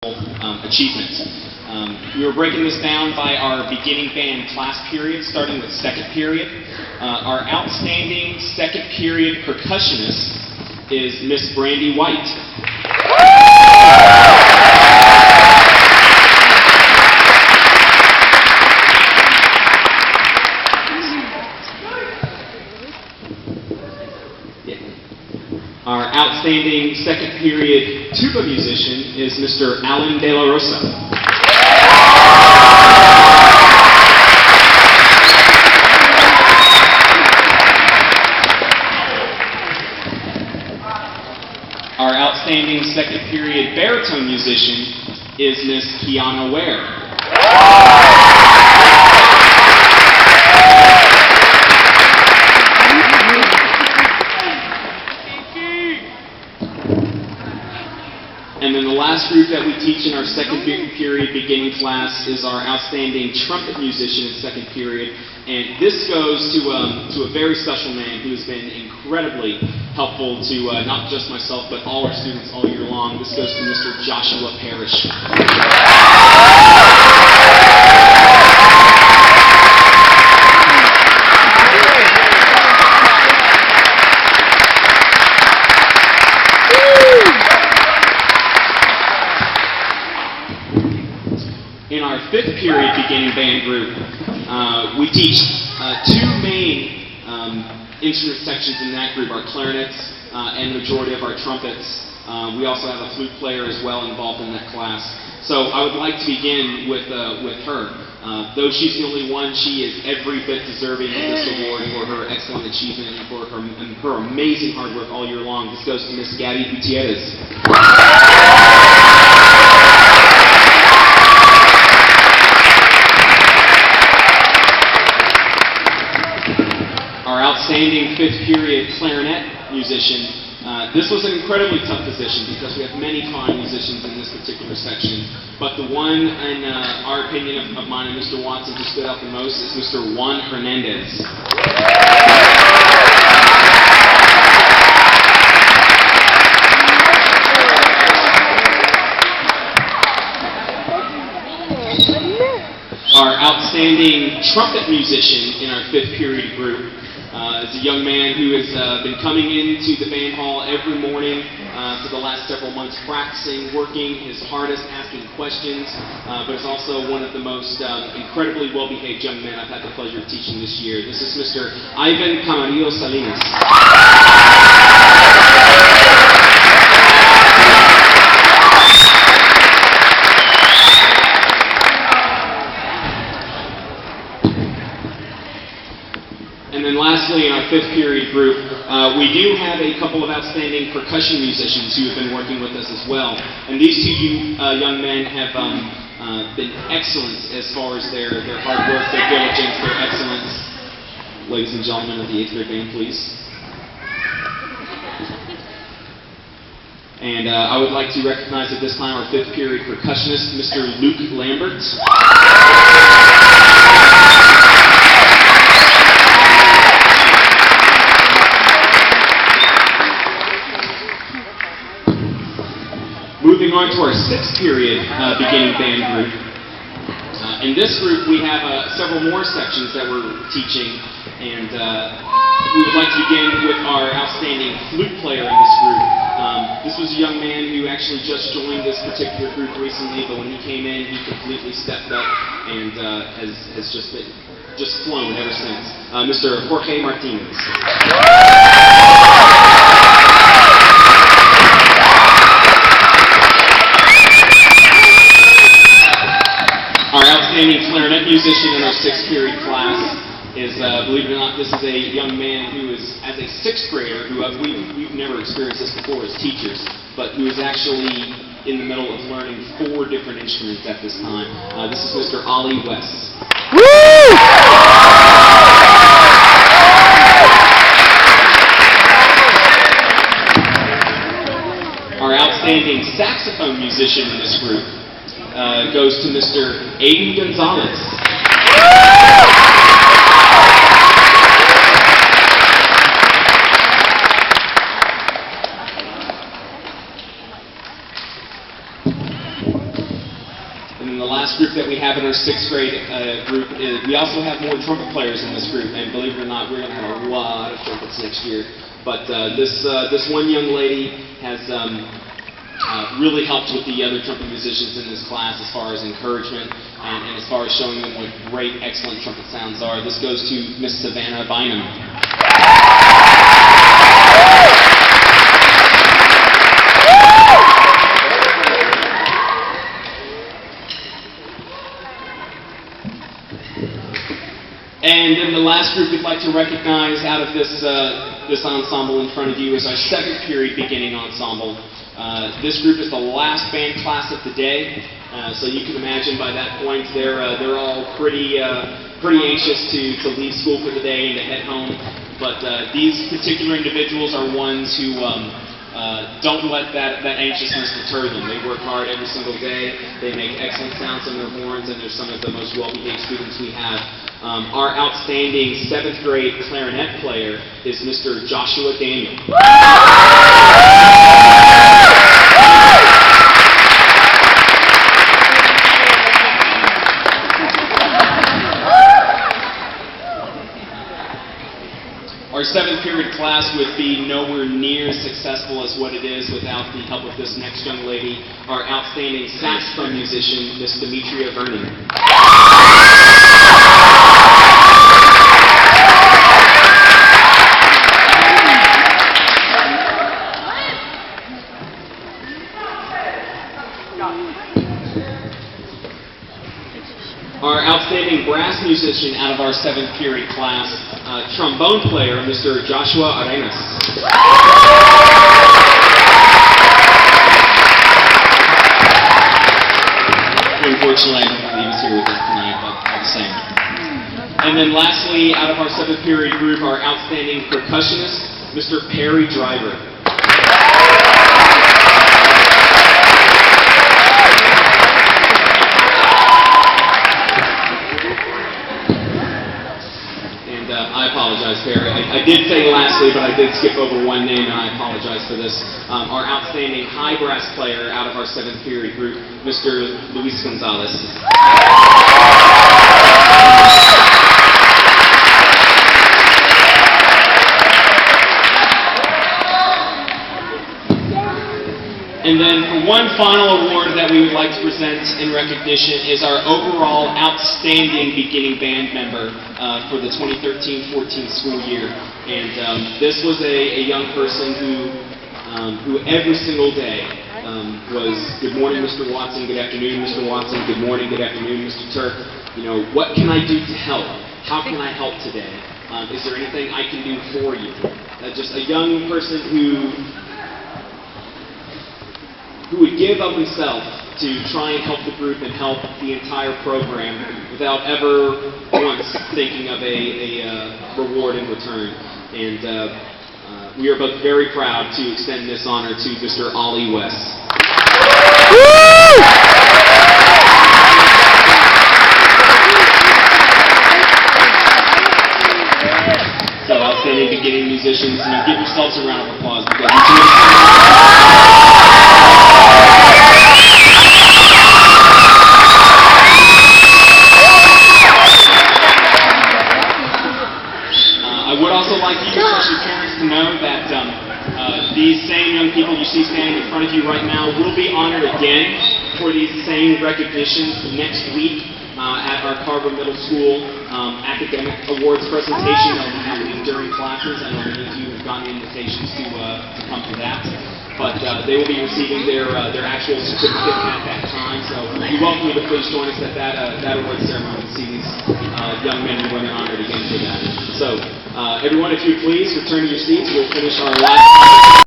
achievement. We were breaking this down by our beginning band class period, starting with second period. Our outstanding second period percussionist is Miss Brandy White. Our outstanding second period tuba musician is Mr. Alan De La Rosa. Our outstanding second period baritone musician is Miss Kiana Ware. And then the last group that we teach in our second period beginning class is our outstanding trumpet musician in second period. And this goes to a very special man who has been incredibly helpful to not just myself, but all our students all year long. This goes to Mr. Joshua Parrish. In our fifth period beginning band group, we teach two main instrument sections in that group, our clarinets and the majority of our trumpets. We also have a flute player as well involved in that class. So I would like to begin with her. Though she's the only one, she is every bit deserving of this award for her excellent achievement and for her amazing hard work all year long. This goes to Miss Gabby Gutierrez. Our outstanding fifth period clarinet musician. This was an incredibly tough position because we have many fine musicians in this particular section. But the one, in our opinion of mine and Mr. Watson, who stood out the most is Mr. Juan Hernandez. Our outstanding trumpet musician in our fifth period group is a young man who has been coming into the band hall every morning for the last several months, practicing, working his hardest, asking questions, but is also one of the most incredibly well-behaved young men I've had the pleasure of teaching this year. This is Mr. Ivan Camarillo Salinas. And then lastly, in our fifth period group, we do have a couple of outstanding percussion musicians who have been working with us as well. And these two young men have been excellent as far as their hard work, their diligence, their excellence. Ladies and gentlemen of the 8th grade band, please. And I would like to recognize at this time our fifth period percussionist, Mr. Luke Lambert. Moving on to our sixth period beginning band group. In this group, we have several more sections that we're teaching, and we would like to begin with our outstanding flute player in this group. This was a young man who actually just joined this particular group recently, but when he came in, he completely stepped up and has just flown ever since. Mr. Jorge Martinez. Our outstanding clarinet musician in our sixth period class is, believe it or not, this is a young man who is, as a sixth grader, who we've never experienced this before as teachers, but who is actually in the middle of learning 4 different instruments at this time. This is Mr. Ollies West. Woo! Our outstanding saxophone musician in this group goes to Mr. Aiden Gonzalez. the last group that we have in our 6th grade group, we also have more trumpet players in this group, and believe it or not, we're going to have a lot of trumpets next year. But this one young lady has really helped with the other trumpet musicians in this class as far as encouragement and as far as showing them what great, excellent trumpet sounds are. This goes to Miss Savannah Bynum. And then the last group we'd like to recognize out of this ensemble in front of you is our 7th period beginning ensemble. This group is the last band class of the day, so you can imagine by that point they're all pretty anxious to leave school for the day and to head home. But these particular individuals are ones who don't let that anxiousness deter them. They work hard every single day. They make excellent sounds on their horns, and they're some of the most well-behaved students we have. Our outstanding 7th grade clarinet player is Mr. Joshua Daniel. Our 7th period class would be nowhere near as successful as what it is without the help of this next young lady, our outstanding saxophone musician, Miss Demetria Vernon. Our outstanding brass musician out of our 7th period class, trombone player, Mr. Joshua Arenas. Unfortunately, I don't believe he's here with us tonight, but all the same. And then lastly, out of our 7th period group, our outstanding percussionist, Mr. Perry Driver. I apologize, Perry. I did say lastly, but I did skip over one name, and I apologize for this. Our outstanding high brass player out of our 7th period group, Mr. Luis Gonzalez. And then for one final award that we would like to present in recognition is our overall outstanding beginning band member for the 2013-14 school year. And this was a young person who every single day was, good morning, Mr. Watson, good afternoon, Mr. Watson, good morning, good afternoon, Mr. Turk. You know, what can I do to help? How can I help today? Is there anything I can do for you? Just a young person who would give of himself to try and help the group and help the entire program without ever once thinking of a reward in return. And we are both very proud to extend this honor to Mr. Ollie West. So outstanding beginning musicians, give yourselves a round of applause because I would also like you, especially parents, to know that these same young people you see standing in front of you right now will be honored again for these same recognitions next week at our Carver Middle School academic awards presentation that will be happening during classes. I know many of you have gotten invitations to come to that. But they will be receiving their actual certificate at that time. So we welcome you to please join us at that award ceremony to see these young men and women honored again for that. So everyone, if you please, return to your seats. We'll finish our last